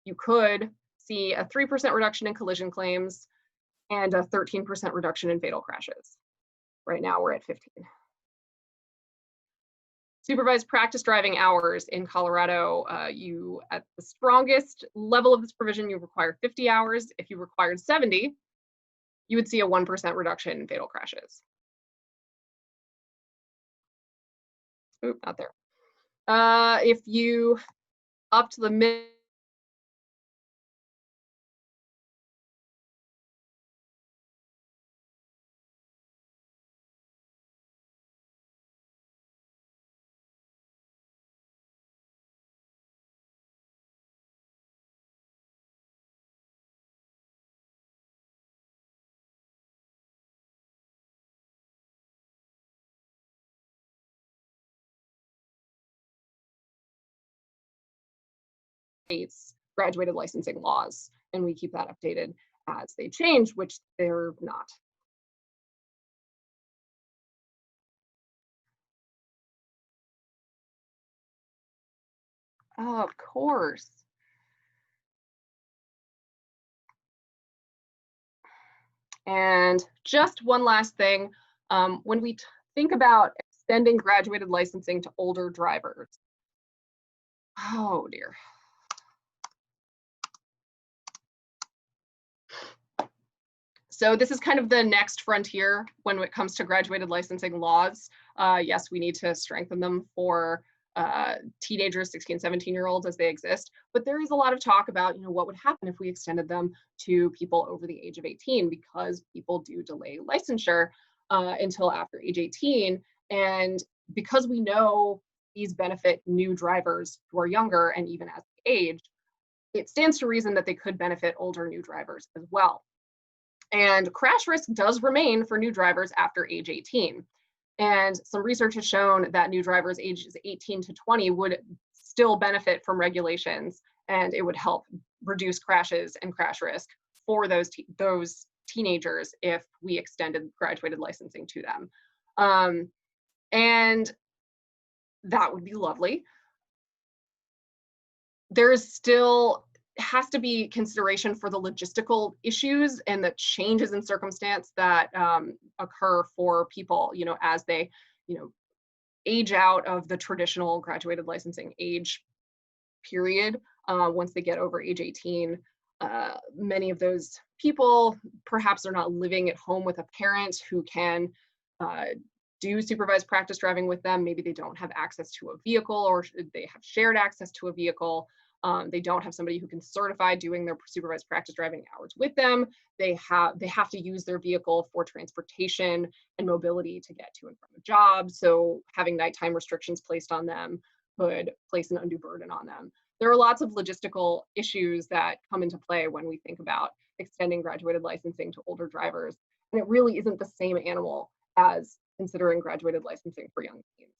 you could see a 3% reduction in collision claims and a 13% reduction in fatal crashes. Right now, we're at 15. Supervised practice driving hours in Colorado, you at the strongest level of this provision, you require 50 hours. If you required 70, you would see a 1% reduction in fatal crashes. Oop, not there. If you up to the mid states graduated licensing laws, and we keep that updated as they change, which they're not. Oh, of course. And just one last thing, when we think about extending graduated licensing to older drivers, oh dear. So this is kind of the next frontier when it comes to graduated licensing laws. Yes, we need to strengthen them for teenagers, 16, 17-year-olds as they exist, but there is a lot of talk about, what would happen if we extended them to people over the age of 18, because people do delay licensure until after age 18. And because we know these benefit new drivers who are younger and even as they age, it stands to reason that they could benefit older new drivers as well. And crash risk does remain for new drivers after age 18. And some research has shown that new drivers ages 18 to 20 would still benefit from regulations, and it would help reduce crashes and crash risk for those teenagers if we extended graduated licensing to them. And that would be lovely. There's still has to be consideration for the logistical issues and the changes in circumstance that occur for people, as they, age out of the traditional graduated licensing age period. Once they get over age 18, many of those people perhaps are not living at home with a parent who can do supervised practice driving with them. Maybe they don't have access to a vehicle, or they have shared access to a vehicle. They don't have somebody who can certify doing their supervised practice driving hours with them. They have to use their vehicle for transportation and mobility to get to and from a job. So having nighttime restrictions placed on them could place an undue burden on them. There are lots of logistical issues that come into play when we think about extending graduated licensing to older drivers. And it really isn't the same animal as considering graduated licensing for young teens.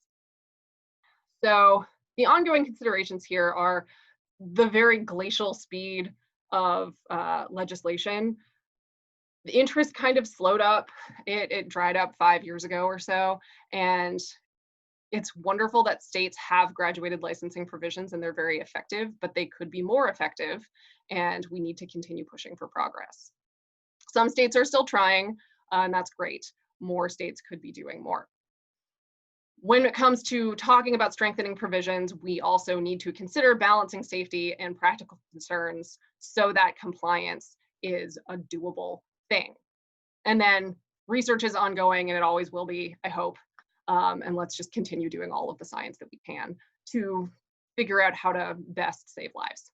So the ongoing considerations here are the very glacial speed of legislation. The interest kind of slowed up. It dried up 5 years ago or so. And it's wonderful that states have graduated licensing provisions and they're very effective, but they could be more effective. And we need to continue pushing for progress. Some states are still trying, and that's great. More states could be doing more. When it comes to talking about strengthening provisions, we also need to consider balancing safety and practical concerns so that compliance is a doable thing. And then research is ongoing, and it always will be, I hope. And let's just continue doing all of the science that we can to figure out how to best save lives.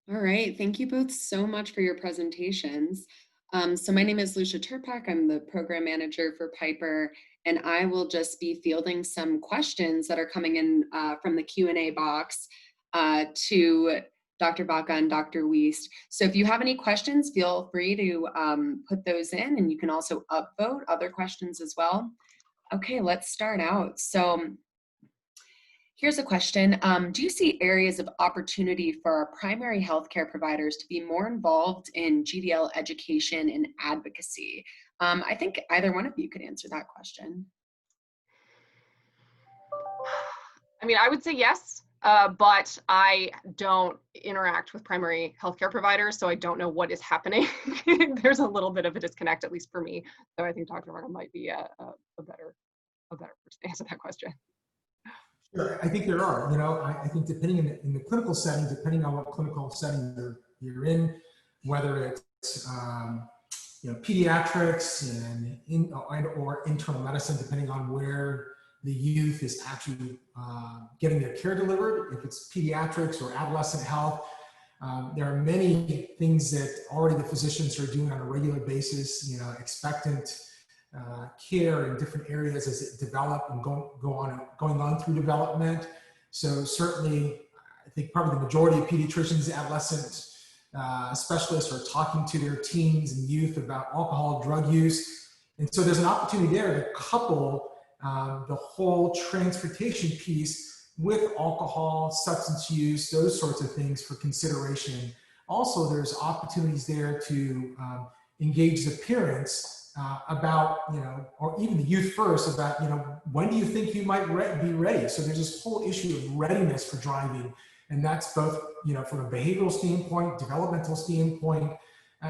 All right, thank you both so much for your presentations. So my name is Lucia Turpak. I'm the program manager for Piper, and I will just be fielding some questions that are coming in from the Q&A box to Dr. Vaca and Dr. Weast. So if you have any questions, feel free to put those in, and you can also upvote other questions as well. Okay, let's start out. So here's a question. Do you see areas of opportunity for our primary healthcare providers to be more involved in GDL education and advocacy? I think either one of you could answer that question. I mean, I would say yes, but I don't interact with primary healthcare providers, so I don't know what is happening. There's a little bit of a disconnect, at least for me. So I think Dr. Vaca might be a better person to answer that question. Sure, I think there are. I think depending in the clinical setting, depending on what clinical setting you're in, whether it's pediatrics or internal medicine, depending on where the youth is actually getting their care delivered. If it's pediatrics or adolescent health, there are many things that already the physicians are doing on a regular basis, expectant care in different areas as it develop and going on through development. So certainly, I think probably the majority of pediatricians, adolescent specialists are talking to their teens and youth about alcohol, drug use. And so there's an opportunity there to couple the whole transportation piece with alcohol, substance use, those sorts of things for consideration. Also, there's opportunities there to engage the parents about, or even the youth first about, when do you think you might be ready? So there's this whole issue of readiness for driving. And that's both, from a behavioral standpoint, developmental standpoint.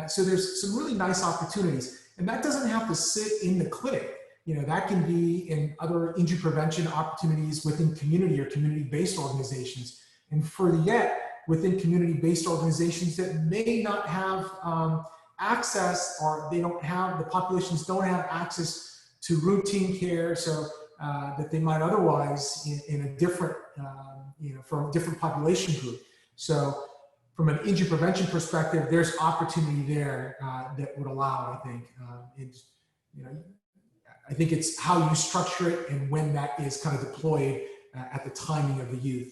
So there's some really nice opportunities. And that doesn't have to sit in the clinic. That can be in other injury prevention opportunities within community or community-based organizations. And further yet, within community-based organizations that may not have access, or the populations don't have access to routine care, so that they might otherwise in a different, from a different population group. So from an injury prevention perspective, there's opportunity there that would allow, I think. I think it's how you structure it and when that is kind of deployed at the timing of the youth.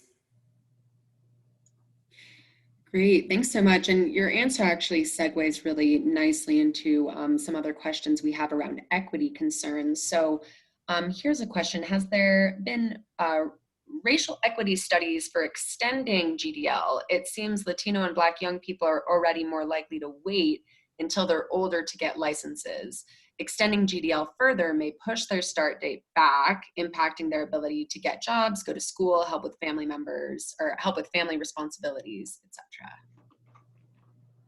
Great, thanks so much. And your answer actually segues really nicely into some other questions we have around equity concerns. So here's a question. Has there been racial equity studies for extending GDL? It seems Latino and Black young people are already more likely to wait until they're older to get licenses. Extending GDL further may push their start date back, impacting their ability to get jobs, go to school, help with family members, or help with family responsibilities, etc.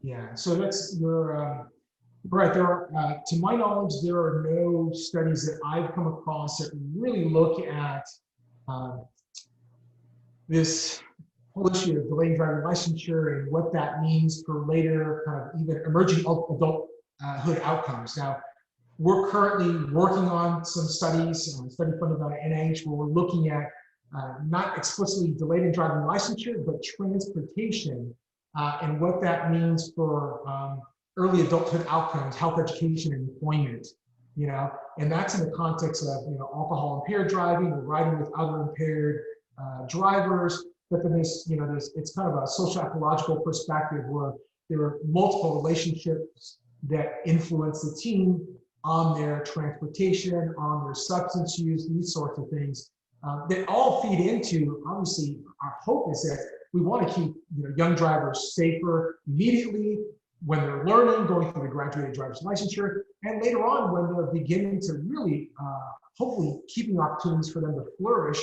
Yeah, so that's right. There are, to my knowledge, there are no studies that I've come across that really look at this whole issue of delayed driving licensure and what that means for later kind of even emerging adulthood outcomes. Now, we're currently working on some studies, study funded by NIH, where we're looking at not explicitly delayed driving licensure, but transportation and what that means for early adulthood outcomes, health, education, and employment. And that's in the context of alcohol impaired driving or riding with other impaired drivers. But then there's it's kind of a social ecological perspective where there are multiple relationships that influence the teen on their transportation, on their substance use, these sorts of things that all feed into, obviously, our hope is that we want to keep young drivers safer immediately when they're learning, going through the graduated driver's licensure, and later on when they're beginning to really, hopefully, keeping opportunities for them to flourish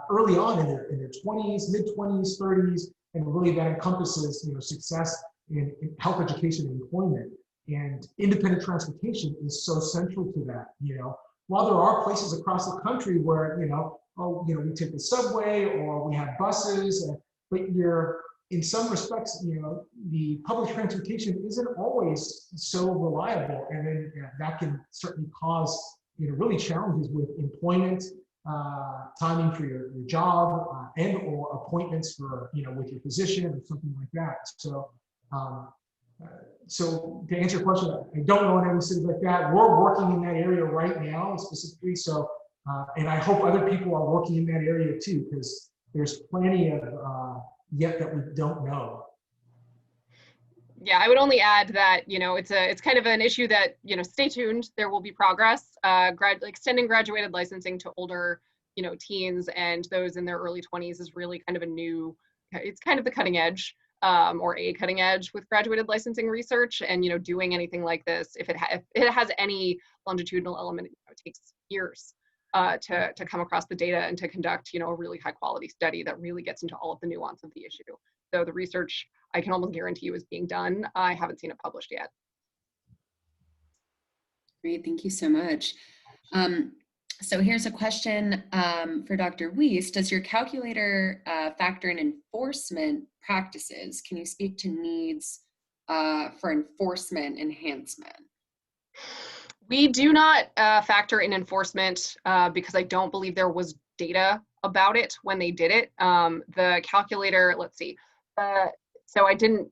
early on in their 20s, mid-20s, 30s, and really that encompasses success in health, education, and employment. And independent transportation is so central to that. While there are places across the country where we take the subway or we have buses, but in some respects, the public transportation isn't always so reliable, and then that can certainly cause really challenges with employment, timing for your job, and or appointments for with your physician or something like that. So to answer your question, I don't know in any cities like that. We're working in that area right now specifically. So, and I hope other people are working in that area too, because there's plenty of yet that we don't know. Yeah, I would only add that, it's kind of an issue that, stay tuned, there will be progress. Extending graduated licensing to older, teens and those in their early 20s is really kind of it's kind of the cutting edge. Or a cutting edge with graduated licensing research, and doing anything like this, if it has any longitudinal element, it takes years to come across the data and to conduct a really high quality study that really gets into all of the nuance of the issue. So the research, I can almost guarantee you, is being done. I haven't seen it published yet. Great, thank you so much. So here's a question for Dr. Weast. Does your calculator factor in enforcement practices? Can you speak to needs for enforcement enhancement? We do not factor in enforcement because I don't believe there was data about it when they did it. The calculator, let's see. So I didn't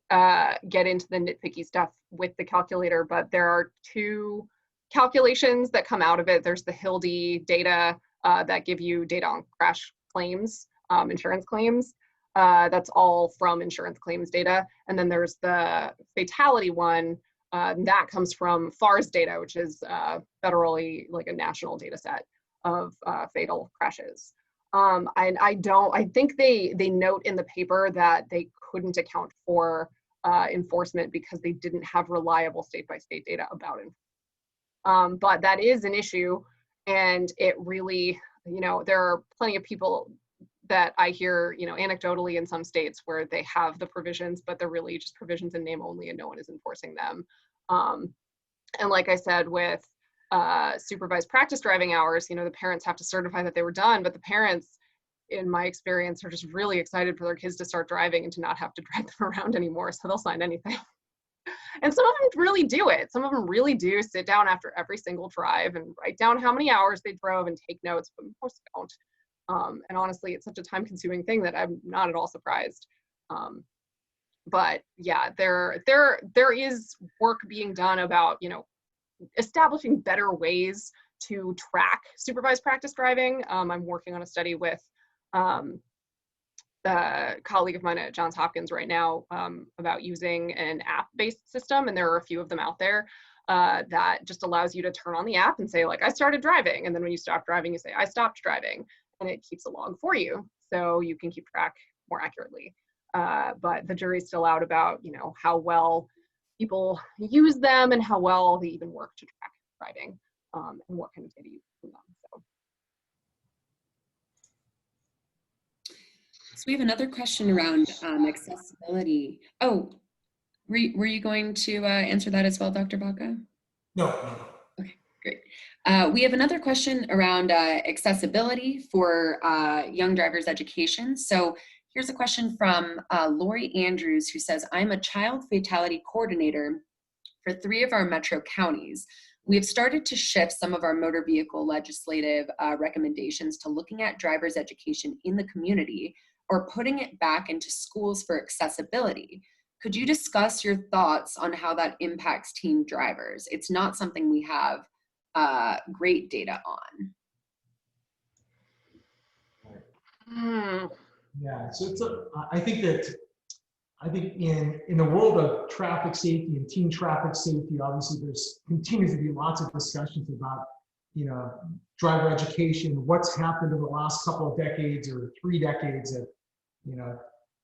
get into the nitpicky stuff with the calculator, but there are two calculations that come out of it. There's the HLD data that give you data on crash claims, insurance claims. That's all from insurance claims data. And then there's the fatality one that comes from FARS data, which is federally like a national data set of fatal crashes. I think they note in the paper that they couldn't account for enforcement because they didn't have reliable state-by-state data about it. But that is an issue, and it really, you know, there are plenty of people that I hear, you know, anecdotally in some states where they have the provisions, but they're really just provisions in name only and no one is enforcing them. And like I said, with supervised practice driving hours, you know, the parents have to certify that they were done, but the parents, in my experience, are just really excited for their kids to start driving and to not have to drive them around anymore, so they'll sign anything. And some of them really do it. Some of them really do sit down after every single drive and write down how many hours they drove and take notes, but most don't. And honestly, it's such a time-consuming thing that I'm not at all surprised. But yeah, there is work being done about, you know, establishing better ways to track supervised practice driving. I'm working on a study with a colleague of mine at Johns Hopkins right now about using an app-based system, and there are a few of them out there that just allows you to turn on the app and say, like, I started driving, and then when you stop driving, you say, I stopped driving, and it keeps a log for you, so you can keep track more accurately. But the jury's still out about, you know, how well people use them and how well they even work to track driving, and what kind of data you put them. So we have another question around accessibility. Oh, were you going to answer that as well, Dr. Vaca? No. Okay, great. We have another question around accessibility for young drivers' education. So here's a question from Lori Andrews, who says, I'm a child fatality coordinator for 3 of our metro counties. We have started to shift some of our motor vehicle legislative recommendations to looking at drivers' education in the community or putting it back into schools for accessibility. Could you discuss your thoughts on how that impacts teen drivers? It's not something we have great data on. Yeah, so I think in the world of traffic safety and teen traffic safety, obviously there's continues to be lots of discussions about, you know, driver education, what's happened in the last couple of decades or 3 decades of, you know,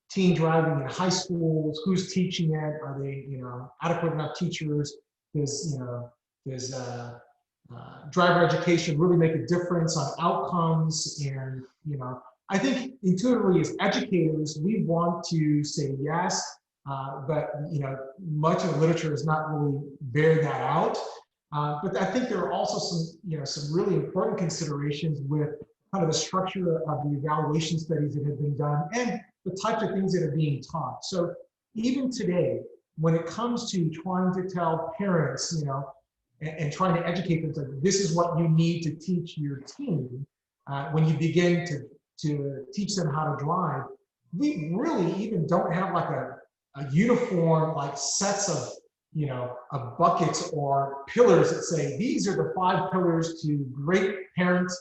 teen driving in high schools, who's teaching it, are they, you know, adequate enough teachers, does driver education really make a difference on outcomes? And, you know, I think intuitively as educators, we want to say yes, but, you know, much of the literature does not really bear that out. But I think there are also some really important considerations with kind of the structure of the evaluation studies that have been done and the types of things that are being taught. So even today, when it comes to trying to tell parents, you know, and trying to educate them, that this is what you need to teach your teen when you begin to teach them how to drive, we really even don't have like a uniform like sets of, you know, of buckets or pillars that say these are the 5 pillars to great parent,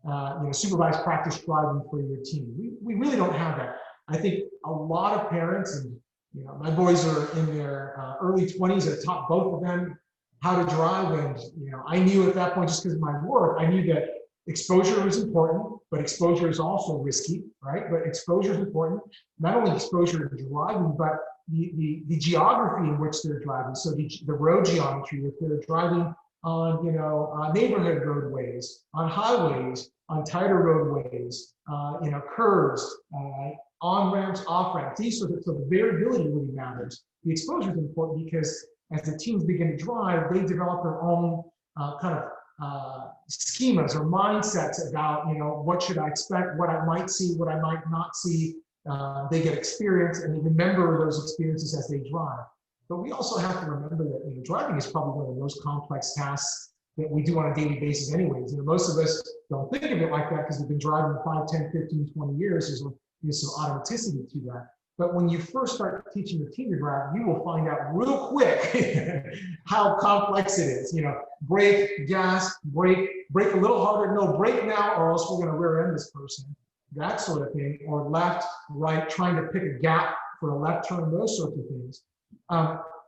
you know, supervised practice driving for your teen. We really don't have that. I think a lot of parents, and you know, my boys are in their early 20s. I taught both of them how to drive, and you know, I knew at that point, just because of my work, I knew that exposure is important, but exposure is also risky, right? But exposure is important. Not only exposure to driving, but the geography in which they're driving. So the road geometry, if they're driving on, you know, neighborhood roadways, on highways, on tighter roadways, you know, curves, on ramps, off ramps. These sort of, so the variability really matters. The exposure is important because as the teens begin to drive, they develop their own kind of schemas or mindsets about, you know, what should I expect, what I might see, what I might not see. They get experience and they remember those experiences as they drive. But we also have to remember that, you know, driving is probably one of the most complex tasks that we do on a daily basis anyways. You know, most of us don't think of it like that because we've been driving 5, 10, 15, 20 years. There's some automaticity to that. But when you first start teaching your team to drive, you will find out real quick how complex it is. You know, brake, gas, brake a little harder. No, brake now, or else we're going to rear end this person. That sort of thing, or left, right, trying to pick a gap for a left turn, those sorts of things.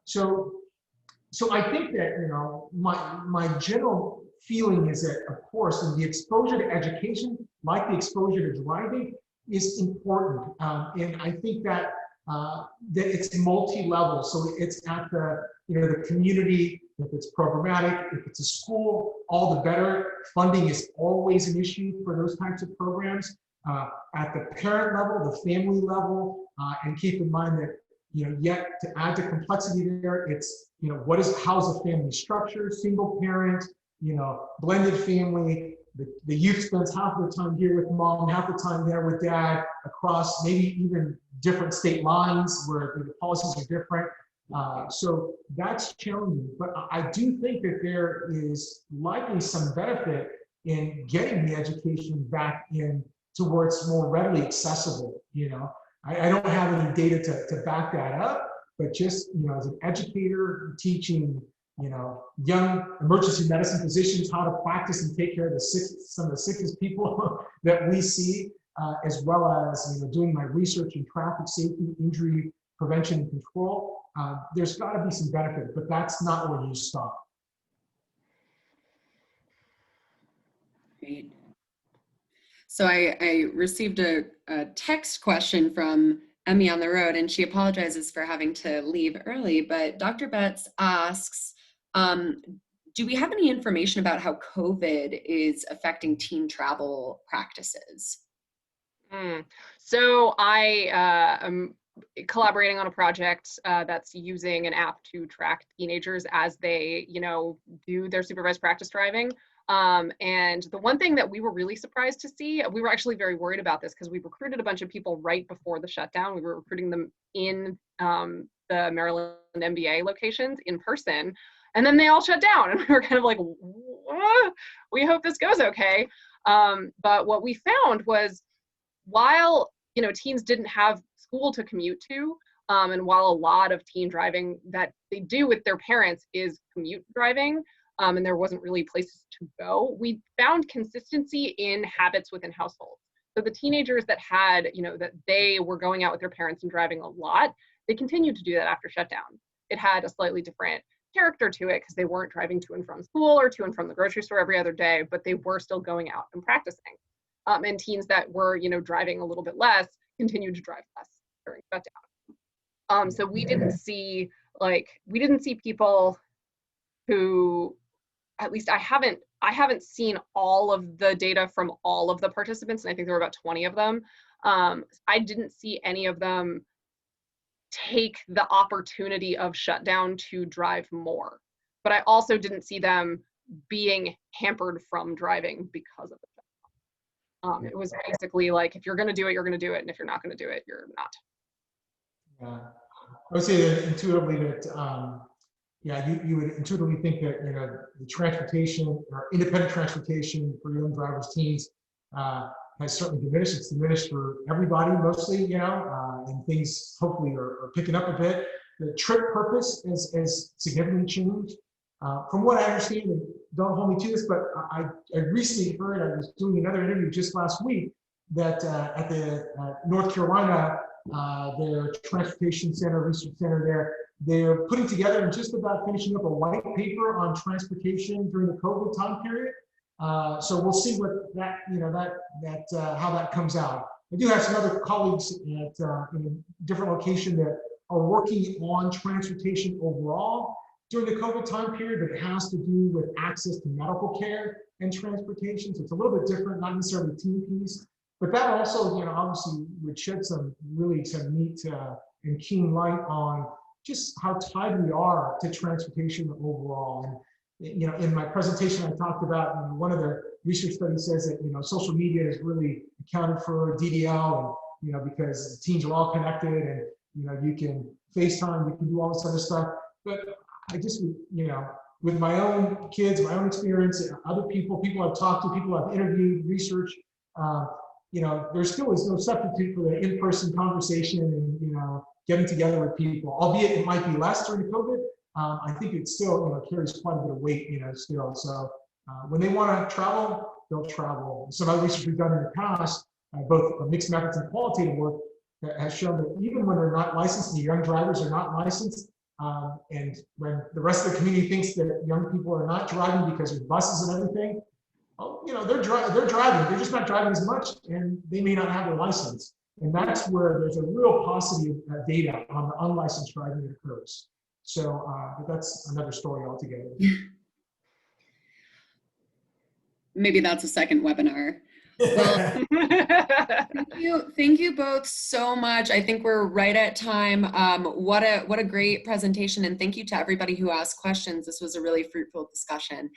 So I think that, you know, my general feeling is that, of course, the exposure to education, like the exposure to driving, is important, and I think that that it's multi-level. So it's at the, you know, the community. If it's programmatic, if it's a school, all the better. Funding is always an issue for those types of programs. At the parent level, the family level, and keep in mind that, you know, yet to add to complexity there, it's, you know, how's the family structure, single parent, you know, blended family. The youth spends half the time here with mom, half the time there with dad, across maybe even different state lines where the policies are different. So that's challenging, but I do think that there is likely some benefit in getting the education back in to where it's more readily accessible. You know, I don't have any data to back that up, but just, you know, as an educator teaching, you know, young emergency medicine physicians how to practice and take care of some of the sickest people that we see, as well as, you know, doing my research in traffic safety, injury prevention and control. There's got to be some benefit, but that's not where you stop. Great. So I received a text question from Emmy on the road, and she apologizes for having to leave early, but Dr. Betts asks, do we have any information about how COVID is affecting teen travel practices? So I am collaborating on a project that's using an app to track teenagers as they, you know, do their supervised practice driving. And the one thing that we were really surprised to see, we were actually very worried about this because we recruited a bunch of people right before the shutdown. We were recruiting them in the Maryland MBA locations in person, and then they all shut down. And we were kind of like, we hope this goes okay. But what we found was, while, you know, teens didn't have school to commute to, and while a lot of teen driving that they do with their parents is commute driving, and there wasn't really places to go, we found consistency in habits within households. So the teenagers that had, you know, that they were going out with their parents and driving a lot, they continued to do that after shutdown. It had a slightly different character to it because they weren't driving to and from school or to and from the grocery store every other day, but they were still going out and practicing. And teens that were, you know, driving a little bit less continued to drive less during shutdown. So we didn't see people who, at least I haven't seen all of the data from all of the participants, and I think there were about 20 of them. I didn't see any of them take the opportunity of shutdown to drive more, but I also didn't see them being hampered from driving because of it. It was basically like, if you're going to do it, you're going to do it, and if you're not going to do it, you're not. Yeah, I would say that intuitively that yeah, you would intuitively think that, you know, the transportation or independent transportation for young drivers, teens, has certainly diminished. It's diminished for everybody mostly, you know, and things hopefully are picking up a bit. The trip purpose is significantly changed. From what I understand, and don't hold me to this, but I recently heard, I was doing another interview just last week, that at the North Carolina, their transportation center, research center there, they're putting together and just about finishing up a white paper on transportation during the COVID time period. So we'll see what that, you know, how that comes out. I do have some other colleagues at in a different location that are working on transportation overall during the COVID time period, but it has to do with access to medical care and transportation. So it's a little bit different, not necessarily the teen piece, but that also, you know, obviously would shed some neat and keen light on just how tied we are to transportation overall. And, you know, in my presentation, I talked about, you know, one of the research studies says that, you know, social media has really accounted for DDL, and, you know, because teens are all connected, and You know, you can FaceTime, you can do all this other stuff. But I just, you know, with my own kids, my own experience, other people I've talked to, people I've interviewed, research, you know, there still is no substitute for the in-person conversation and, you know, getting together with people, albeit it might be less during COVID. I think it still, you know, carries quite a bit of weight, you know, still. So when they want to travel, they'll travel. Some other research we've done in the past, both mixed methods and qualitative work, that has shown that even when they're not licensed, the young drivers are not licensed, and when the rest of the community thinks that young people are not driving because there's buses and everything, well, you know, they're driving, they're just not driving as much, and they may not have a license. And that's where there's a real paucity of data on the unlicensed driving that occurs. So but that's another story altogether. Maybe that's a second webinar. Well, thank you both so much. I think we're right at time. What a great presentation, and thank you to everybody who asked questions. This was a really fruitful discussion.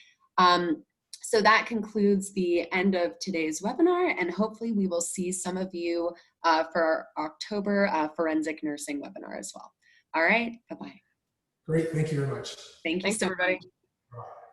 So that concludes the end of today's webinar, and hopefully we will see some of you for our October forensic nursing webinar as well. All right, bye-bye. Great, thank you very much. Thank you Thanks, so everybody. much. Bye.